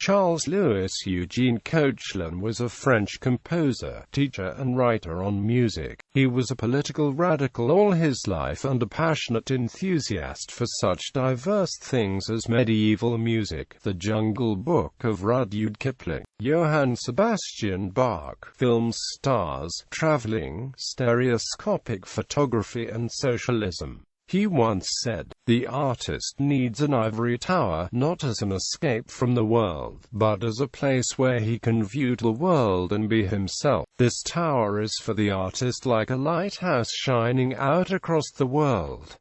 Louis Eugène Koechlin was a French composer, teacher and writer on music. He was a political radical all his life and a passionate enthusiast for such diverse things as medieval music, the Jungle Book of Rudyard Kipling, Johann Sebastian Bach, film stars, traveling, stereoscopic photography and socialism. He once said, "The artist needs an ivory tower, not as an escape from the world, but as a place where he can view the world and be himself. This tower is for the artist like a lighthouse shining out across the world."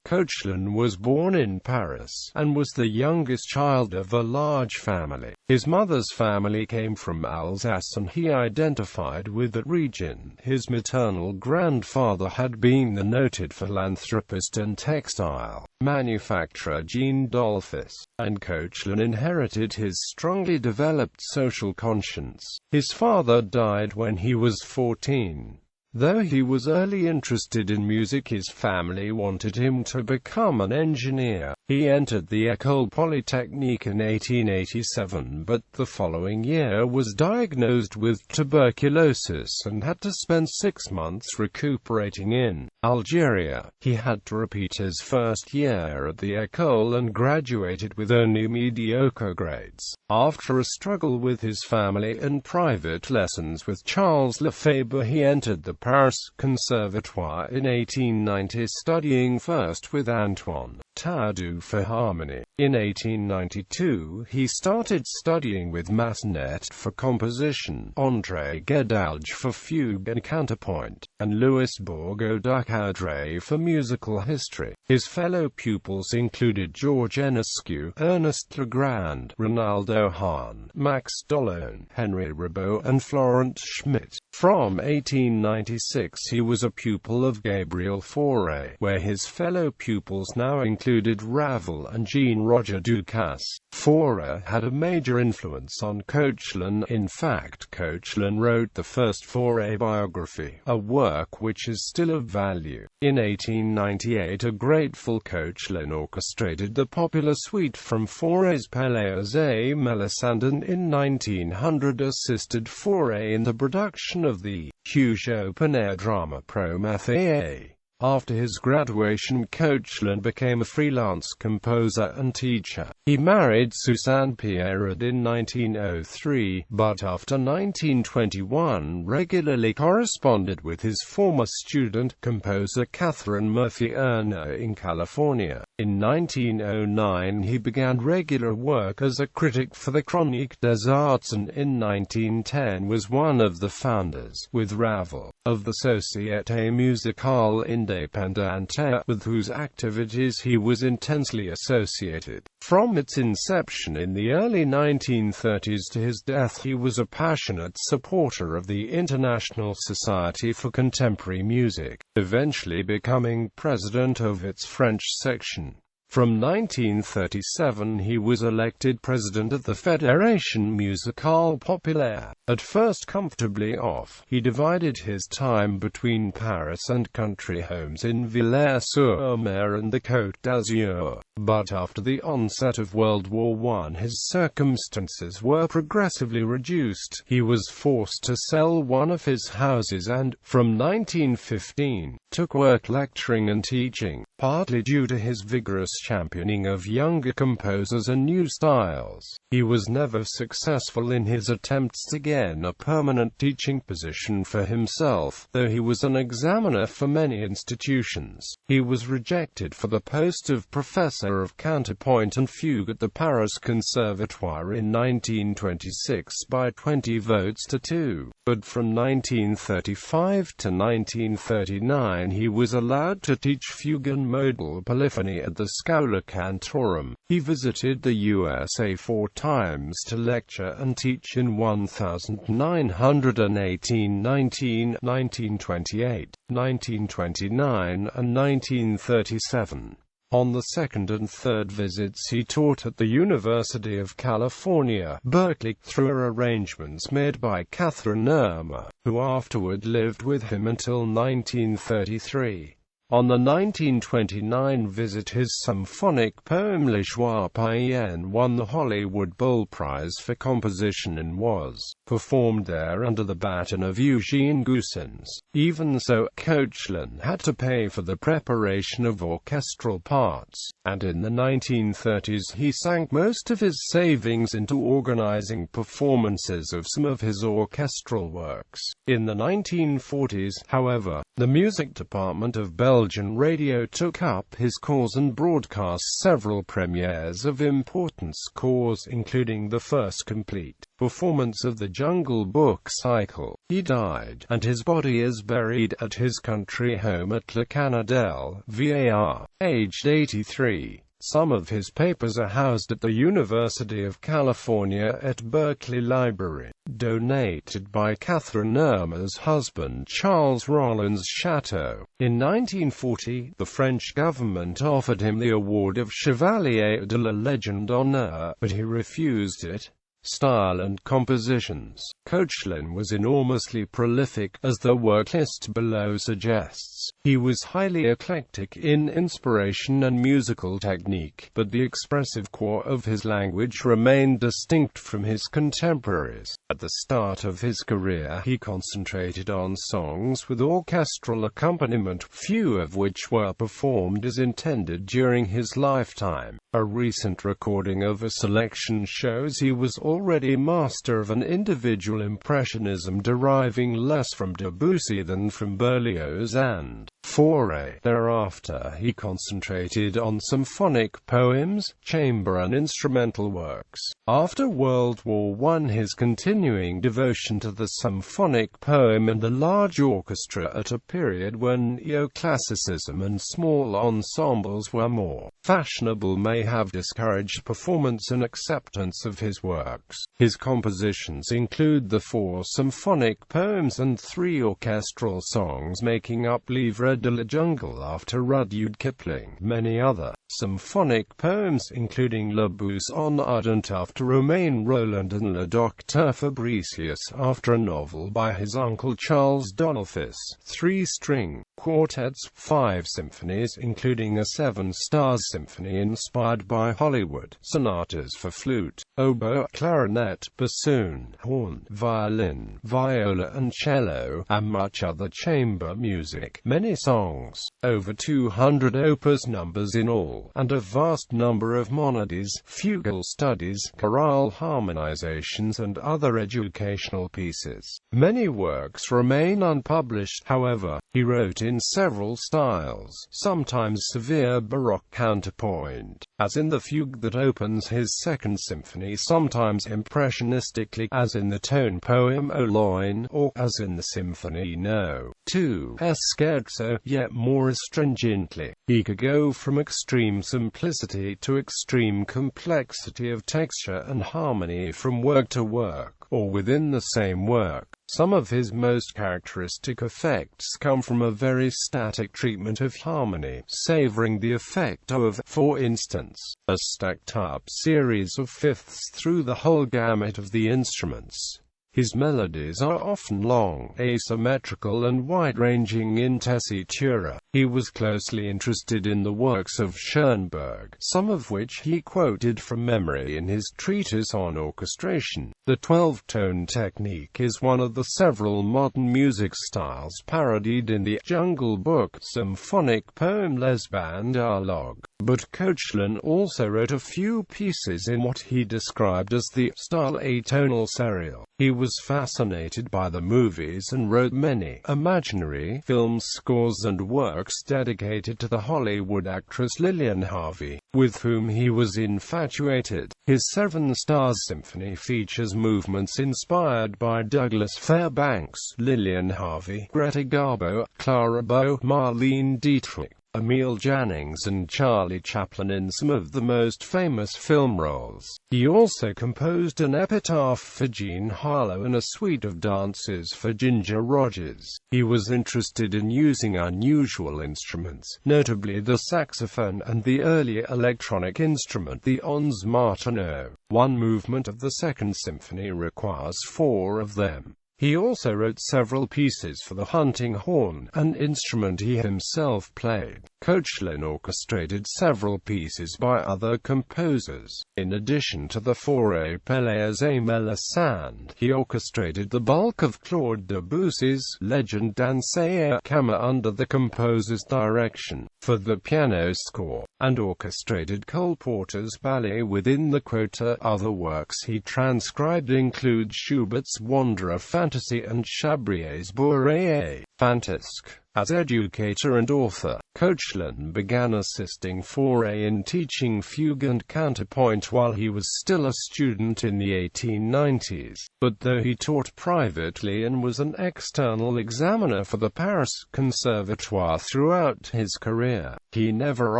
Koechlin was born in Paris, and was the youngest child of a large family. His mother's family came from Alsace and he identified with that region. His maternal grandfather had been the noted philanthropist and textile manufacturer Jean Dolphus, and Koechlin inherited his strongly developed social conscience. His father died when he was 14. Though he was early interested in music, his family wanted him to become an engineer. He entered the École Polytechnique in 1887, but the following year was diagnosed with tuberculosis and had to spend 6 months recuperating in Algeria. He had to repeat his first year at the École and graduated with only mediocre grades. After a struggle with his family and private lessons with Charles Lefebvre, he entered the Paris Conservatoire in 1890, studying first with Antoine Taudoux for harmony. In 1892, he started studying with Massenet for composition, André Guédalge for fugue and counterpoint, and Louis Bourgault-Ducadre for musical history. His fellow pupils included Georges Enescu, Ernest Legrand, Ronaldo Hahn, Max Dollon, Henri Ribot, and Florent Schmitt. From 1896 he was a pupil of Gabriel Fauré, where his fellow pupils now included Ravel and Jean-Roger Ducasse. Fauré had a major influence on Koechlin. In fact, Koechlin wrote the first Fauré biography, a work which is still of value. In 1898, a grateful Koechlin orchestrated the popular suite from Fauré's Pelléas et Melisande, and in 1900 assisted Fauré in the production of the huge open-air drama Prométhée. After his graduation, Koechlin became a freelance composer and teacher. He married Suzanne Pierrot in 1903, but after 1921 regularly corresponded with his former student, composer Catherine Murphy-Erner in California. In 1909 he began regular work as a critic for the Chronique des Arts, and in 1910 was one of the founders, with Ravel, of the Société Musicale Indépendante, with whose activities he was intensely associated. From its inception in the early 1930s to his death, he was a passionate supporter of the International Society for Contemporary Music, eventually becoming president of its French section. From 1937 he was elected president of the Fédération Musicale Populaire. At first comfortably off, he divided his time between Paris and country homes in Villers-sur-Mer and the Côte d'Azur. But after the onset of World War I, his circumstances were progressively reduced. He was forced to sell one of his houses and, from 1915, took work lecturing and teaching, partly due to his vigorous championing of younger composers and new styles. He was never successful in his attempts to gain a permanent teaching position for himself, though he was an examiner for many institutions. He was rejected for the post of professor of counterpoint and fugue at the Paris Conservatoire in 1926 by 20 votes to 2. But from 1935 to 1939 he was allowed to teach fugue and modal polyphony at the Schola Cantorum. He visited the USA 4 times to lecture and teach in 1918, 1928, 1929, and 1937. On the second and third visits he taught at the University of California, Berkeley, through arrangements made by Catherine Irma, who afterward lived with him until 1933. On the 1929 visit, his symphonic poem Le Joie Païenne won the Hollywood Bowl Prize for composition and was performed there under the baton of Eugène Koechlin. Even so, Koechlin had to pay for the preparation of orchestral parts, and in the 1930s he sank most of his savings into organizing performances of some of his orchestral works. In the 1940s, however, the music department of Belgian radio took up his cause and broadcast several premieres of importance scores, including the first complete performance of the Jungle Book cycle. He died, and his body is buried at his country home at Le Canadel, VAR, aged 83. Some of his papers are housed at the University of California at Berkeley Library, donated by Catherine Irma's husband Charles Rollins Chateau. In 1940, the French government offered him the award of Chevalier de la Légion d'honneur, but he refused it. Style and compositions. Koechlin was enormously prolific, as the work list below suggests. He was highly eclectic in inspiration and musical technique, but the expressive core of his language remained distinct from his contemporaries. At the start of his career, he concentrated on songs with orchestral accompaniment, few of which were performed as intended during his lifetime. A recent recording of a selection shows he was already master of an individual impressionism, deriving less from Debussy than from Berlioz and Fauré. Thereafter, he concentrated on symphonic poems, chamber and instrumental works. After World War I, his continuing devotion to the symphonic poem and the large orchestra at a period when neoclassicism and small ensembles were more fashionable may have discouraged performance and acceptance of his works. His compositions include the 4 symphonic poems and 3 orchestral songs, making up Livre de la Jungle after Rudyard Kipling. Many other symphonic poems, including La Bourse en Ardent after Romain Rolland and Le Docteur Fabricius after a novel by his uncle Charles Donelfus, 3-string quartets, 5 symphonies, including a 7-stars symphony inspired by Hollywood, sonatas for flute, oboe, clarinet, bassoon, horn, violin, viola and cello, and much other chamber music. Many songs, over 200 opus numbers in all, and a vast number of monodies, fugal studies, chorale harmonizations and other educational pieces. Many works remain unpublished, however. He wrote in several styles, sometimes severe Baroque counterpoint, as in the fugue that opens his 2nd symphony, sometimes impressionistically, as in the tone poem O Loin, or, as in the Symphony No. 2, Scherzo, yet more astringently. He could go from extreme simplicity to extreme complexity of texture and harmony from work to work, or within the same work. Some of his most characteristic effects come from a very static treatment of harmony, savoring the effect of, for instance, a stacked-up series of fifths through the whole gamut of the instruments. His melodies are often long, asymmetrical and wide-ranging in tessitura. He was closely interested in the works of Schoenberg, some of which he quoted from memory in his treatise on orchestration. The 12-tone technique is one of the several modern music styles parodied in the Jungle Book symphonic poem Les Bandes Dialogues. But Koechlin also wrote a few pieces in what he described as the style atonal serial. He was fascinated by the movies and wrote many imaginary film scores and works dedicated to the Hollywood actress Lillian Harvey, with whom he was infatuated. His 7-stars symphony features movements inspired by Douglas Fairbanks, Lillian Harvey, Greta Garbo, Clara Bow, Marlene Dietrich, Emil Jannings and Charlie Chaplin in some of the most famous film roles. He also composed an epitaph for Jean Harlow and a suite of dances for Ginger Rogers. He was interested in using unusual instruments, notably the saxophone and the early electronic instrument, the onze martineau. One movement of the 2nd symphony requires 4 of them. He also wrote several pieces for the hunting horn, an instrument he himself played. Koechlin orchestrated several pieces by other composers. In addition to the four Peleas et Melisande, he orchestrated the bulk of Claude Debussy's Legend Danse Camera under the composer's direction, for the piano score, and orchestrated Cole Porter's ballet within the quota. Other works he transcribed include Schubert's Wanderer Fantasy and Chabrier's Bourrée Fantasque. As educator and author, Koechlin began assisting Fauré in teaching fugue and counterpoint while he was still a student in the 1890s, but though he taught privately and was an external examiner for the Paris Conservatoire throughout his career, he never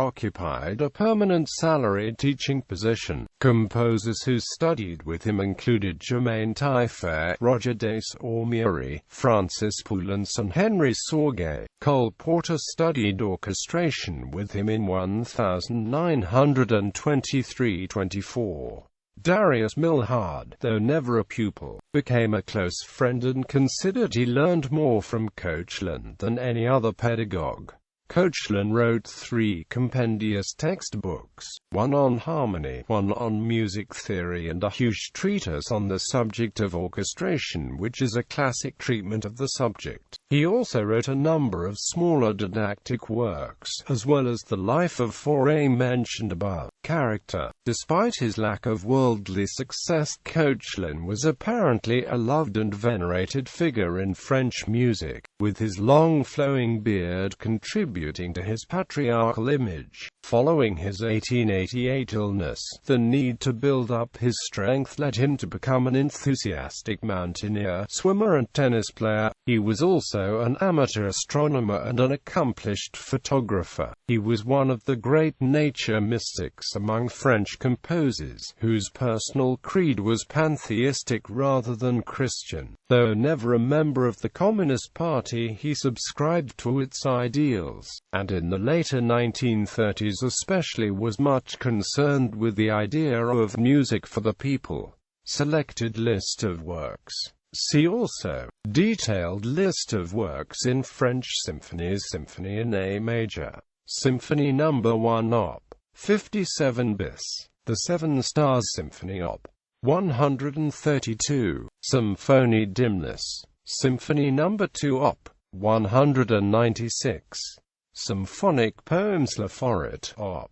occupied a permanent salaried teaching position. Composers who studied with him included Germain Taillefer, Roger des Ormery, Francis Poulenc and Henry Sorgue. Cole Porter studied orchestration with him in 1923–24. Darius Milhaud, though never a pupil, became a close friend and considered he learned more from Koechlin than any other pedagogue. Koechlin wrote 3 compendious textbooks, one on harmony, one on music theory, and a huge treatise on the subject of orchestration, which is a classic treatment of the subject. He also wrote a number of smaller didactic works, as well as the life of Fauré mentioned above. Character. Despite his lack of worldly success, Koechlin was apparently a loved and venerated figure in French music, with his long flowing beard contributing to his patriarchal image. Following his 1888 illness, the need to build up his strength led him to become an enthusiastic mountaineer, swimmer and tennis player. He was also an amateur astronomer and an accomplished photographer. He was one of the great nature mystics among French composers, whose personal creed was pantheistic rather than Christian. Though never a member of the Communist Party, he subscribed to its ideals, and in the later 1930s especially was much concerned with the idea of music for the people. Selected list of works. See also, detailed list of works in French symphonies. Symphony in A major. Symphony No. 1 Op. 57 bis. The Seven Stars Symphony Op. 132. Symphonie d'Hymnes. Symphony No. 2 Op. 196. Symphonic Poems La Forêt Op.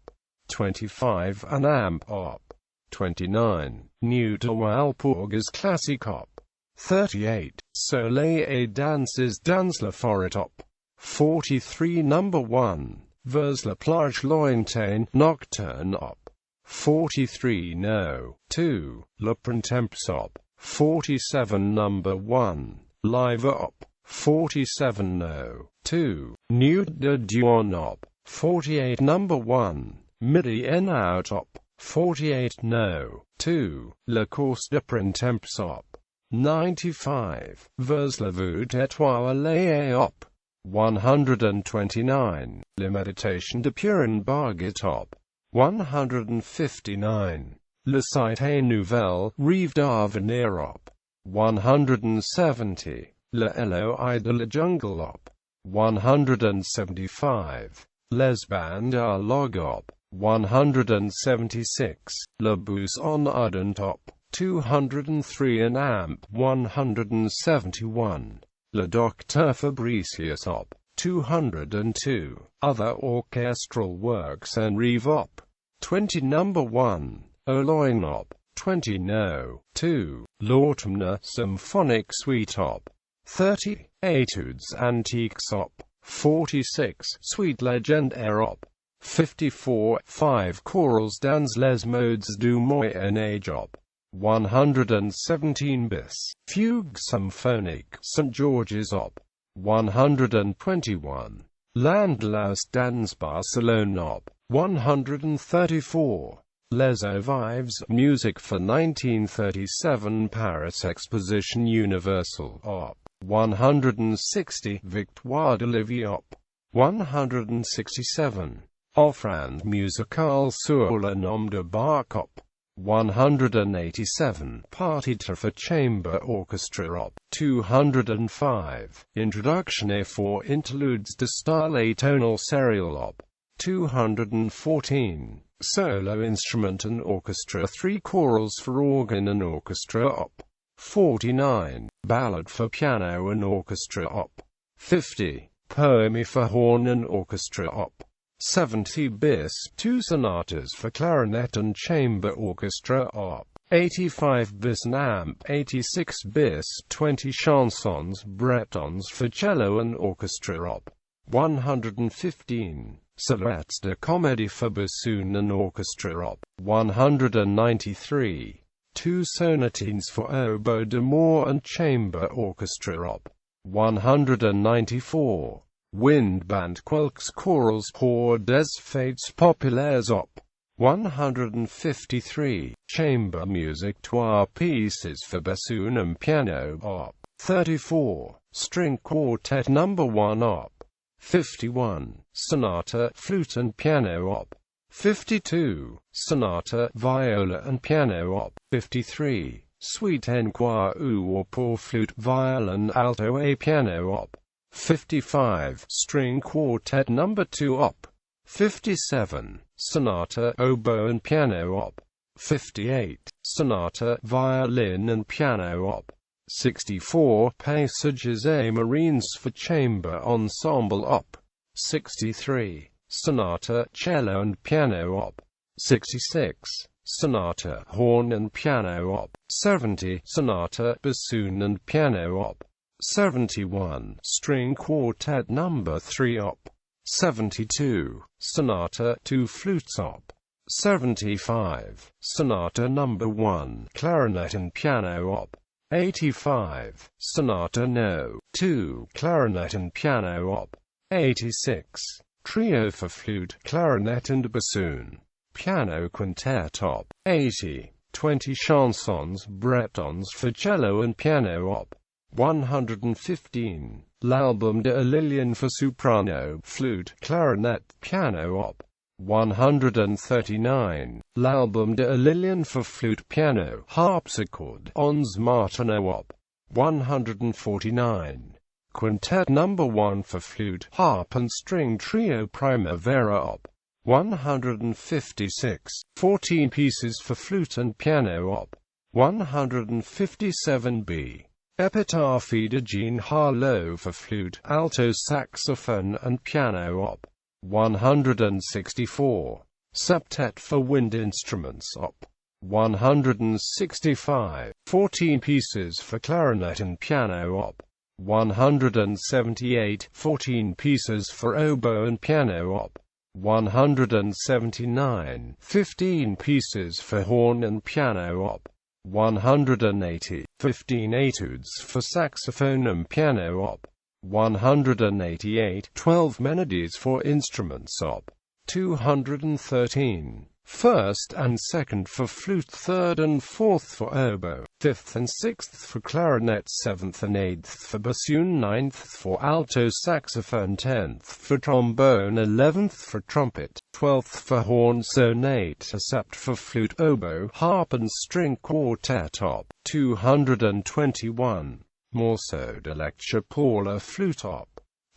25 and Amp Op. 29. Nuit de Walpurgis Classique Op. 38. Soleil et Danses dans la Forêt Op. 43 No. 1. Vers la plage lointaine Nocturne Op. 43 No. 2. Le Printemps Op. 47 No. 1. Live Op. 47 No. 2. Nuit de Dion Op. 48 No. 1. Midi en Out Op. 48 No. 2. La Course de Printemps Op. 95. Vers la voûte étoilée Op. 129. La Méditation de Purin Barget Op. 159. Le Cité Nouvelle, Rive d'Avenir Op. 170. Le Eloi de la Jungle Op. 175. Les Bandes à Log Op. 176. Le Bousson Ardent Op. 203 and Amp. 171. Le Docteur Fabricius Op. 202. Other orchestral works and Rive Op. 20 No. 1. Erloin Op. 20 No. 2. L'Automne Symphonic Suite Op. 30. Etudes Antiques Op. 46. Suite Légendaire Op. 54. 5 Chorals dans les modes du Moyen Age Op. 117 bis. Fugue Symphonique St. George's Op. 121. Landlaus dans Barcelone Op. 134. Les Ovives Music for 1937 Paris Exposition Universal Op. 160. Victoire d'Olivier Op. 167. Offrande musicale sur le nom de Bach Op. 187. Partitur for chamber orchestra Op. 205. Introduction for interludes de style atonal serial Op. 214. Solo instrument and orchestra 3 chorals for organ and orchestra Op. 49. Ballad for piano and orchestra Op. 50. Poemy for horn and orchestra Op. 70 bis, 2 sonatas for clarinet and chamber orchestra Op. 85 bis Namp. 86 bis, 20 chansons bretons for cello and orchestra Op. 115. Silhouettes de comédie for bassoon and orchestra Op. 193. 2 sonatines for oboe d'amore and chamber orchestra Op. 194. Wind band quelques chorals pour des fêtes populaires Op. 153. Chamber music 3 pieces for bassoon and piano Op. 34. String quartet No. 1 Op. 51. Sonata, flute and piano Op. 52. Sonata, viola and piano Op. 53. Suite en quoi ou pour flute, violin, alto et piano Op. 55. String quartet No. 2 Op. 57. Sonata, oboe and piano Op. 58. Sonata, violin and piano Op. 64. Passages et marines for chamber ensemble Op. 63. Sonata, cello and piano Op. 66. Sonata, horn and piano Op. 70. Sonata, bassoon and piano Op. 71. String quartet No. 3 Op. 72. Sonata, 2 flutes Op. 75. Sonata No. 1, clarinet and piano Op. 85. Sonata No. 2, clarinet and piano Op. 86. Trio for flute, clarinet and bassoon, piano quintet Op. 80. 20 chansons bretons for cello and piano Op. 115. L'album de Lillian for soprano, flute, clarinet, piano Op. 139. L'album de Lillian for flute, piano, harpsichord, ons Martineau Op. 149. Quintet No. 1 for flute, harp and string trio Primavera Op. 156. 14 pieces for flute and piano Op. 157b. Epitaph de Jean Harlow for flute, alto saxophone and piano Op. 164. Septet for wind instruments Op. 165. 14 pieces for clarinet and piano Op. 178. 14 pieces for oboe and piano Op. 179. 15 pieces for horn and piano Op. 180. 15 etudes for saxophone and piano Op. 188. 12 melodies for instruments Op. 213. First and second for flute, third and fourth for oboe, fifth and sixth for clarinet, seventh and eighth for bassoon, ninth for alto saxophone, 10th for trombone, 11th for trumpet, 12th for horn, sonate, sept for flute, oboe, harp and string quartet Op. 221. Morceau de lecture pour la flûte Op.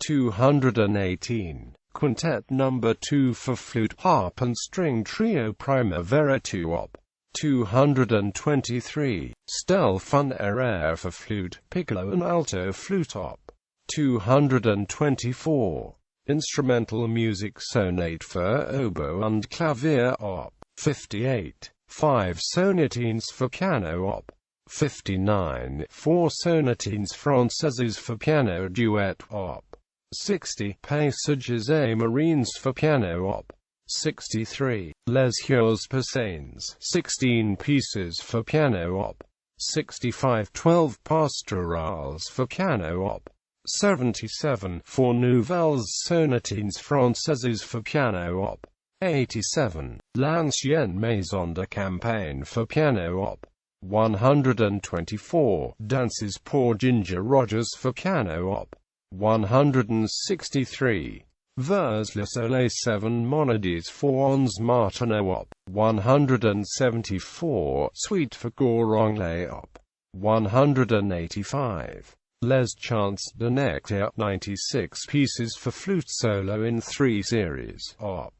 218. Quintet No. 2 for flute, harp and string trio Primavera 2 Op. 223. Stelle fun erreur for flute, piccolo and alto flute Op. 224. Instrumental music sonate for oboe and clavier Op. 58. 5 sonatines for piano Op. 59. 4 sonatines françaises for piano duet Op. 60. Passages et marines for piano Op. 63. Les Heures Passanes, 16 pieces for piano Op. 65. 12 pastorales for piano Op. 77. 4 nouvelles sonatines françaises for piano Op. 87. L'Ancienne Maison de Campagne for piano Op. 124. Dances pour Ginger Rogers for piano Op. 163. Vers le soleil 7 monodies for ons Martineau op. 174, Suite for cor anglais op. 185. Les Chants de Nectar 96 pieces for flute solo in 3 series, op.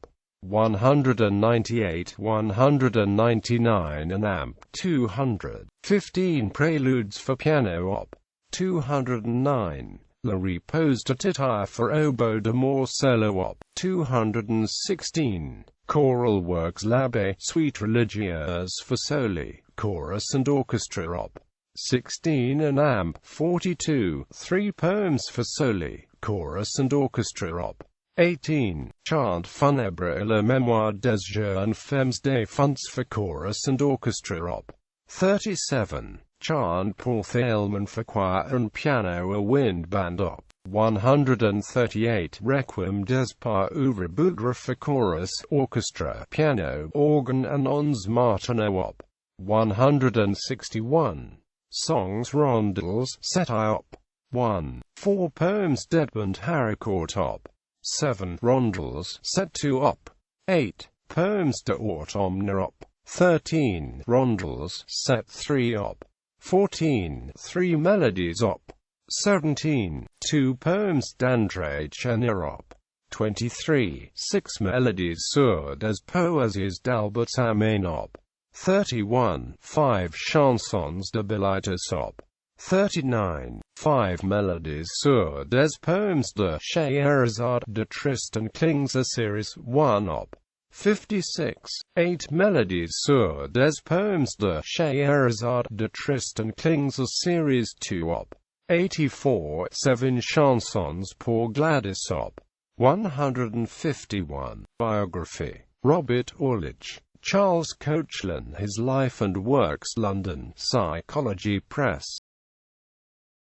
198, 199 and amp 200. 15 Preludes for piano op. 209. La Repose de Titire for oboe d'amore solo op. 216. Choral works L'Abbé, Suite religieuse for soli, chorus and orchestra op. 16 and amp 42. 3 poems for soli, chorus and orchestra op. 18. Chant funèbre et la mémoire des jeunes femmes défuntes for chorus and orchestra op. 37. Chant pour Thielemann for choir and piano a wind band op. 138. Requiem des Pas Ouvre Boudre for chorus, orchestra, piano, organ and ons Martineau op. 161. Songs Rondels, Setai op. 1. 4 poems Dedband Harricourt op. 7. Rondels, Set 2 op. 8. Poems de Automne op. 13. Rondels, Set 3 op. 14. 3 melodies op. 17. 2 poems d'André Chénier op. 23. 6 melodies sur des poésies d'Albert Amin op. 31. 5 chansons de Bilitis op. 39. 5 melodies sur des poems de Scheherazade de Tristan Kling's series 1 op. 56. 8 melodies sur des poems de Scheherazade de Tristan Kling's series 2 op. 84. 7 chansons pour Gladys op. 151. Biography. Robert Orlich. Charles Koechlin. His Life and Works. London, Psychology Press.